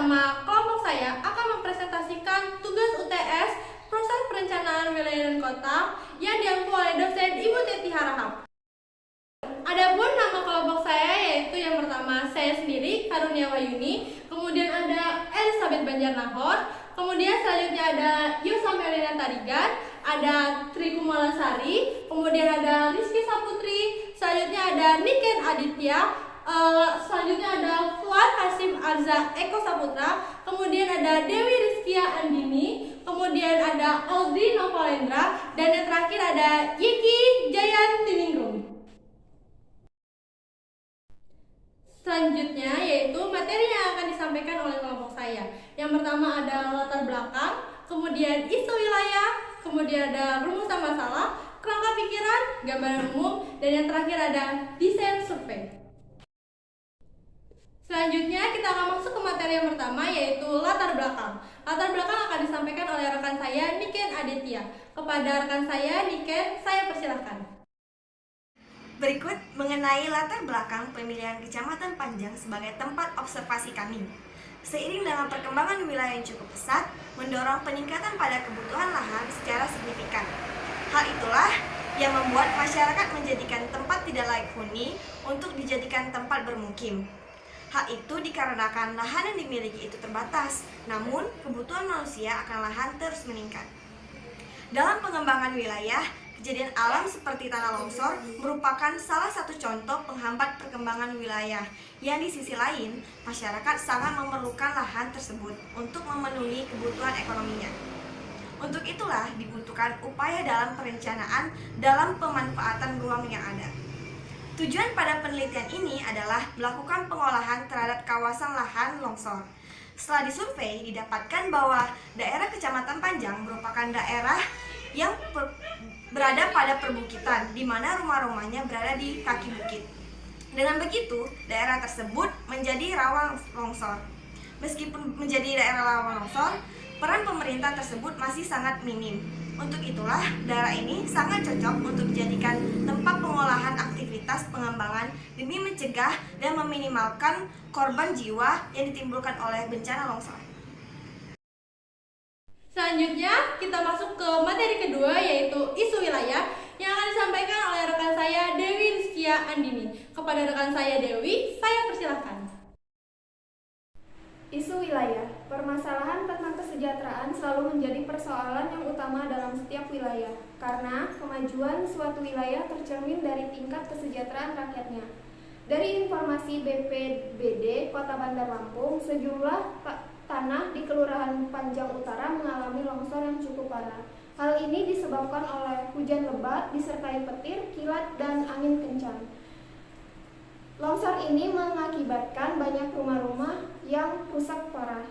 bersama kelompok saya akan mempresentasikan tugas UTS Proses Perencanaan Wilayah dan Kota yang diampu oleh dosen Ibu Teti Harahap. Adapun nama kelompok saya yaitu yang pertama saya sendiri Karunia Wayuni, kemudian ada Elizabeth Banjarnahor, kemudian selanjutnya ada Yosa Melina Tarigan, ada Tri Kumalasari, kemudian ada Rizky Saputri, selanjutnya ada Niken Aditya, selanjutnya ada Fuad Hasim Arza Eko Saputra, kemudian ada Dewi Rizkia Andini, kemudian ada Audrey Novalendra, dan yang terakhir ada Yiki Jayan Tiningrum. Selanjutnya yaitu materi yang akan disampaikan oleh kelompok saya. Yang pertama ada latar belakang, kemudian isu wilayah, kemudian ada rumusan masalah, kerangka pikiran, gambaran umum, dan yang terakhir ada desain survei. Selanjutnya kita akan masuk ke materi yang pertama yaitu latar belakang. Latar belakang akan disampaikan oleh rekan saya Niken Aditya. Kepada rekan saya Niken, saya persilahkan. Berikut mengenai latar belakang pemilihan Kecamatan Panjang sebagai tempat observasi kami. Seiring dengan perkembangan wilayah yang cukup pesat, mendorong peningkatan pada kebutuhan lahan secara signifikan. Hal itulah yang membuat masyarakat menjadikan tempat tidak layak huni untuk dijadikan tempat bermukim. Hal itu dikarenakan lahan yang dimiliki itu terbatas, namun kebutuhan manusia akan lahan terus meningkat. Dalam pengembangan wilayah, kejadian alam seperti tanah longsor merupakan salah satu contoh penghambat perkembangan wilayah, yang di sisi lain, masyarakat sangat memerlukan lahan tersebut untuk memenuhi kebutuhan ekonominya. Untuk itulah dibutuhkan upaya dalam perencanaan dalam pemanfaatan ruang yang ada. Tujuan pada penelitian ini adalah melakukan pengolahan terhadap kawasan lahan longsor. Setelah disurvei, didapatkan bahwa daerah Kecamatan Panjang merupakan daerah yang berada pada perbukitan, di mana rumah-rumahnya berada di kaki bukit. Dengan begitu, daerah tersebut menjadi rawan longsor. Meskipun menjadi daerah rawan longsor, peran pemerintah tersebut masih sangat minim. Untuk itulah, daerah ini sangat cocok untuk dijadikan tempat pengolahan aktivitas pengembangan demi mencegah dan meminimalkan korban jiwa yang ditimbulkan oleh bencana longsor. Selanjutnya kita masuk ke materi kedua yaitu isu wilayah yang akan disampaikan oleh rekan saya Dewi Rizkia Andini. Kepada rekan saya Dewi, saya persilahkan. Isu wilayah, permasalahan tentang kesejahteraan selalu menjadi persoalan yang utama dalam setiap wilayah, karena kemajuan suatu wilayah tercermin dari tingkat kesejahteraan rakyatnya. Dari informasi BPBD Kota Bandar Lampung, sejumlah tanah di Kelurahan Panjang Utara mengalami longsor yang cukup parah. Hal ini disebabkan oleh hujan lebat disertai petir, kilat, dan angin kencang. Longsor ini mengakibatkan banyak rumah-rumah yang rusak parah.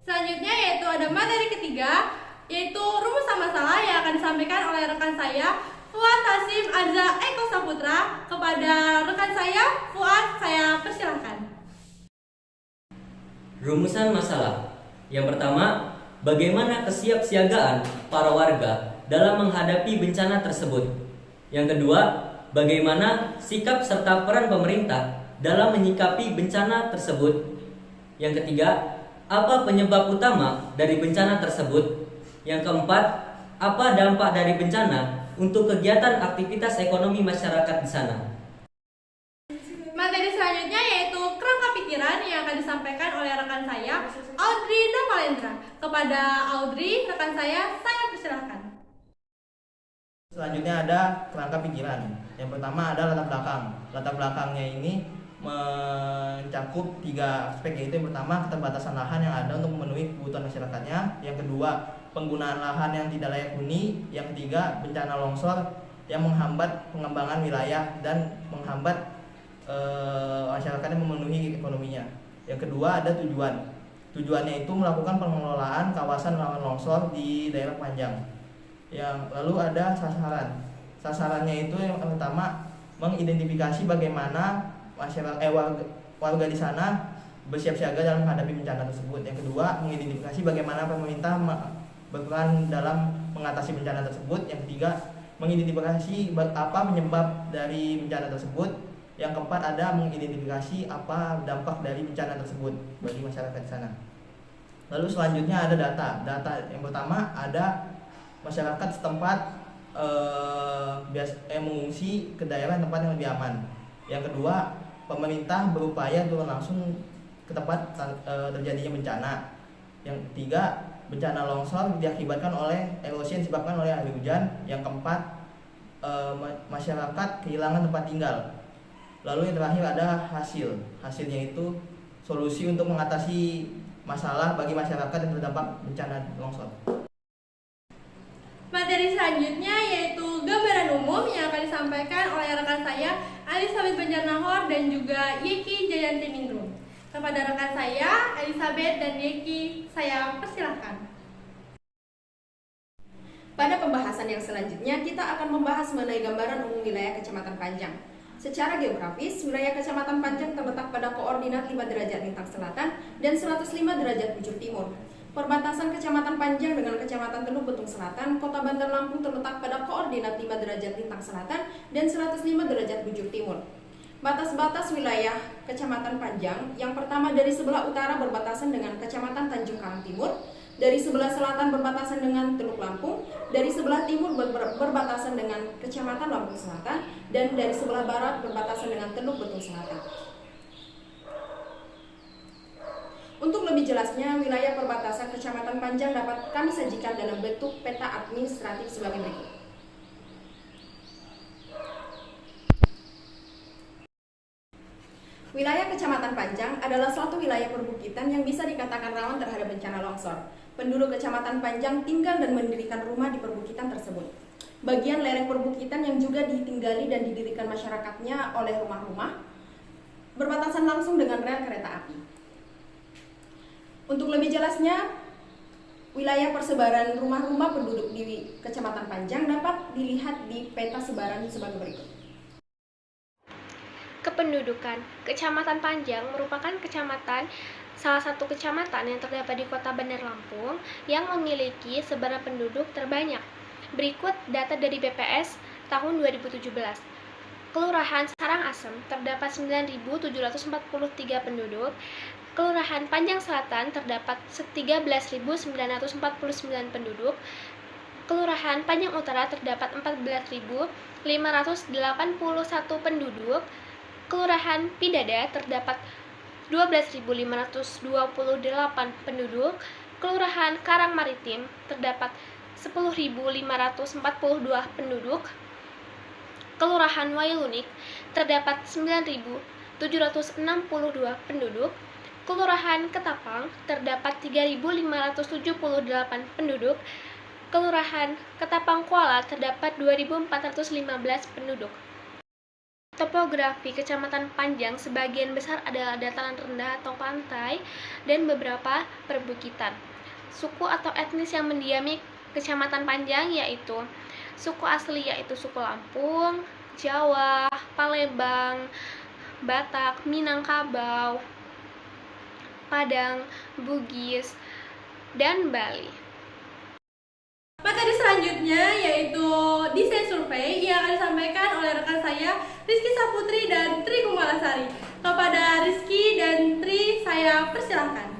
Selanjutnya yaitu ada materi ketiga yaitu rumusan masalah yang akan disampaikan oleh rekan saya Fuad Hasim Arza Eko Saputra. Kepada rekan saya Fuad, saya persilahkan. Rumusan masalah. Yang pertama, bagaimana kesiapsiagaan para warga dalam menghadapi bencana tersebut. Yang kedua, bagaimana sikap serta peran pemerintah dalam menyikapi bencana tersebut. Yang ketiga, apa penyebab utama dari bencana tersebut. Yang keempat, apa dampak dari bencana untuk kegiatan aktivitas ekonomi masyarakat di sana. Materi selanjutnya yaitu kerangka pikiran yang akan disampaikan oleh rekan saya Audrey Novalendra. Kepada Audrey, rekan saya persilahkan. Selanjutnya ada kerangka pikiran. Yang pertama ada latar belakang. Latar belakangnya ini mencakup 3 aspek, yaitu yang pertama keterbatasan lahan yang ada untuk memenuhi kebutuhan masyarakatnya. Yang kedua, penggunaan lahan yang tidak layak huni. Yang ketiga, bencana longsor yang menghambat pengembangan wilayah dan menghambat masyarakatnya memenuhi ekonominya. Yang kedua ada tujuan. Tujuannya itu melakukan pengelolaan kawasan rawan longsor di daerah Panjang. Yang lalu ada sasaran. Sasarannya itu yang pertama mengidentifikasi bagaimana warga di sana bersiap siaga dalam menghadapi bencana tersebut. Yang kedua, mengidentifikasi bagaimana pemerintah berperan dalam mengatasi bencana tersebut. Yang ketiga, mengidentifikasi apa penyebab dari bencana tersebut. Yang keempat ada mengidentifikasi apa dampak dari bencana tersebut bagi masyarakat di sana. Lalu selanjutnya ada data. Data yang pertama ada masyarakat setempat mengungsi ke daerah tempat yang lebih aman. Yang kedua, pemerintah berupaya turun langsung ke tempat terjadinya bencana. Yang ketiga, bencana longsor diakibatkan oleh erosi yang disebabkan oleh air hujan. Yang keempat, masyarakat kehilangan tempat tinggal. Lalu yang terakhir ada hasilnya itu solusi untuk mengatasi masalah bagi masyarakat yang terdampak bencana longsor. Materi selanjutnya yaitu gambaran umum yang akan disampaikan oleh rekan saya Elizabeth Banjarnahor dan juga Yeki Jayantiningrum. Kepada rekan saya Elizabeth dan Yeki, saya persilahkan. Pada pembahasan yang selanjutnya, kita akan membahas mengenai gambaran umum wilayah Kecamatan Panjang. Secara geografis, wilayah Kecamatan Panjang terletak pada koordinat 5 derajat lintang selatan dan 105 derajat bujur timur. Perbatasan Kecamatan Panjang dengan Kecamatan Teluk Betung Selatan, Kota Bandar Lampung terletak pada koordinat 5 derajat lintang selatan dan 105 derajat bujur timur. Batas-batas wilayah Kecamatan Panjang, yang pertama dari sebelah utara berbatasan dengan Kecamatan Tanjung Karang Timur, dari sebelah selatan berbatasan dengan Teluk Lampung, dari sebelah timur berbatasan dengan Kecamatan Lampung Selatan, dan dari sebelah barat berbatasan dengan Teluk Betung Selatan. Untuk lebih jelasnya, wilayah perbatasan Kecamatan Panjang dapat kami sajikan dalam bentuk peta administratif sebagai berikut. Wilayah Kecamatan Panjang adalah suatu wilayah perbukitan yang bisa dikatakan rawan terhadap bencana longsor. Penduduk Kecamatan Panjang tinggal dan mendirikan rumah di perbukitan tersebut. Bagian lereng perbukitan yang juga ditinggali dan didirikan masyarakatnya oleh rumah-rumah berbatasan langsung dengan rel kereta api. Untuk lebih jelasnya, wilayah persebaran rumah-rumah penduduk di Kecamatan Panjang dapat dilihat di peta sebaran sebagai berikut. Kependudukan. Kecamatan Panjang merupakan salah satu kecamatan yang terdapat di Kota Bandar Lampung yang memiliki sebaran penduduk terbanyak. Berikut data dari BPS tahun 2017. Kelurahan Sarangasem terdapat 9.743 penduduk. Kelurahan Panjang Selatan terdapat 13.949 penduduk. Kelurahan Panjang Utara terdapat 14.581 penduduk. Kelurahan Pidada terdapat 12.528 penduduk. Kelurahan Karang Maritim terdapat 10.542 penduduk. Kelurahan Wailunik terdapat 9.762 penduduk. Kelurahan Ketapang terdapat 3.578 penduduk. Kelurahan Ketapang Kuala terdapat 2.415 penduduk. Topografi Kecamatan Panjang sebagian besar adalah dataran rendah atau pantai dan beberapa perbukitan. Suku atau etnis yang mendiami Kecamatan Panjang yaitu suku asli yaitu suku Lampung, Jawa, Palembang, Batak, Minangkabau, Padang, Bugis, dan Bali. Materi selanjutnya yaitu desain survei yang akan disampaikan oleh rekan saya Rizky Saputri dan Tri Kumalasari. Kepada Rizky dan Tri, saya persilahkan.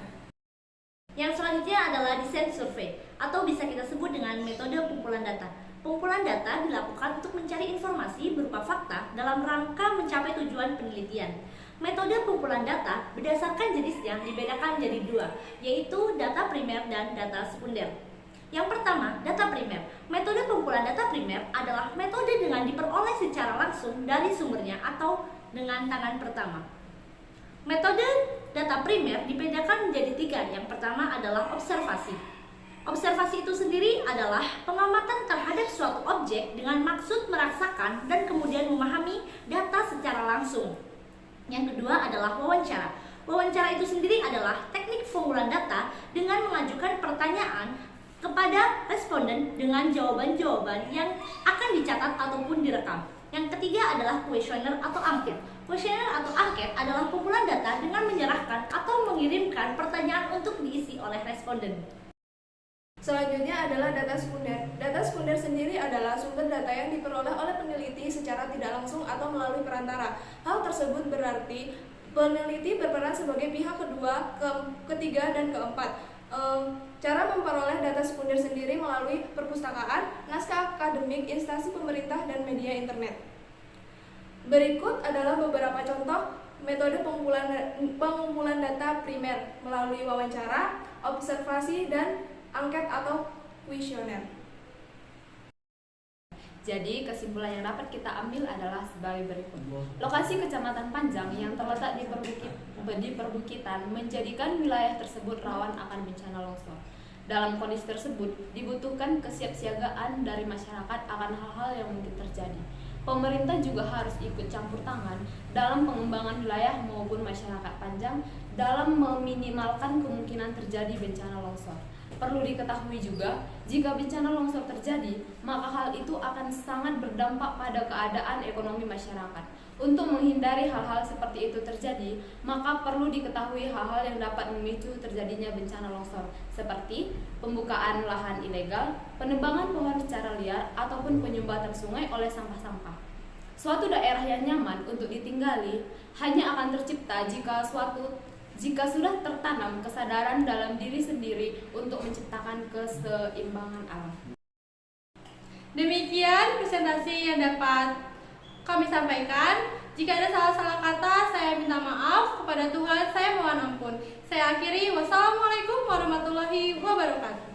Yang selanjutnya adalah desain survei atau bisa kita sebut dengan metode pengumpulan data. Pengumpulan data dilakukan untuk mencari informasi berupa fakta dalam rangka mencapai tujuan penelitian. Metode pengumpulan data berdasarkan jenis yang dibedakan jadi dua, yaitu data primer dan data sekunder. Yang pertama, data primer. Metode pengumpulan data primer adalah metode dengan diperoleh secara langsung dari sumbernya atau dengan tangan pertama. Metode data primer dibedakan menjadi tiga. Yang pertama adalah observasi. Observasi itu sendiri adalah pengamatan terhadap suatu objek dengan maksud merasakan dan kemudian memahami data secara langsung. Yang kedua adalah wawancara. Wawancara itu sendiri adalah teknik pengumpulan data dengan mengajukan pertanyaan kepada responden dengan jawaban-jawaban yang akan dicatat ataupun direkam. Yang ketiga adalah kuesioner atau angket. Kuesioner atau angket adalah kumpulan data dengan menyerahkan atau mengirimkan pertanyaan untuk diisi oleh responden. Selanjutnya adalah data sekunder. Data sekunder sendiri adalah sumber data yang diperoleh oleh peneliti secara tidak langsung atau melalui perantara. Hal tersebut berarti peneliti berperan sebagai pihak kedua, ketiga, dan keempat. Cara memperoleh data sekunder sendiri melalui perpustakaan, naskah akademik, instansi pemerintah, dan media internet. Berikut adalah beberapa contoh metode pengumpulan data primer melalui wawancara, observasi, dan angket atau kuesioner. Jadi kesimpulan yang dapat kita ambil adalah sebagai berikut. Lokasi Kecamatan Panjang yang terletak di perbukitan menjadikan wilayah tersebut rawan akan bencana longsor. Dalam kondisi tersebut dibutuhkan kesiapsiagaan dari masyarakat akan hal-hal yang mungkin terjadi. Pemerintah juga harus ikut campur tangan dalam pengembangan wilayah maupun masyarakat Panjang dalam meminimalkan kemungkinan terjadi bencana longsor. Perlu diketahui juga, jika bencana longsor terjadi, maka hal itu akan sangat berdampak pada keadaan ekonomi masyarakat. Untuk menghindari hal-hal seperti itu terjadi, maka perlu diketahui hal-hal yang dapat memicu terjadinya bencana longsor, seperti pembukaan lahan ilegal, penebangan pohon secara liar, ataupun penyumbatan sungai oleh sampah-sampah. Suatu daerah yang nyaman untuk ditinggali hanya akan tercipta jika sudah tertanam kesadaran dalam diri sendiri untuk menciptakan keseimbangan alam. Demikian presentasi yang dapat kami sampaikan. Jika ada salah-salah kata, saya minta maaf. Kepada Tuhan, saya mohon ampun. Saya akhiri. Wassalamualaikum warahmatullahi wabarakatuh.